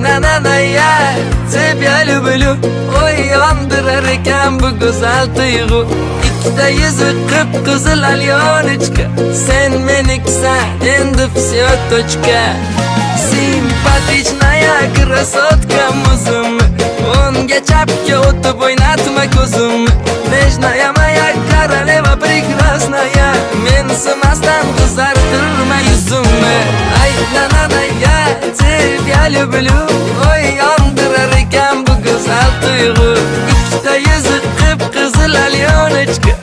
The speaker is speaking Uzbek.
nananaya Sep ya lublü Uyandırar ekan bu güzel tuyg'u İkta yüzü kıpkızıl alyonechka Sen meniksan endi всё точка Simpatichная красотка muzimni O'nga chapga o'tib o'ynatma ko'zimni Nежная моя королева прекрасная Mensimasdan qizartirma yuzimni Ay nananaya Тебя люблю Uyandırar ekan bu güzel tuyg'u Ikkita yuzi qip-qizil alyonechka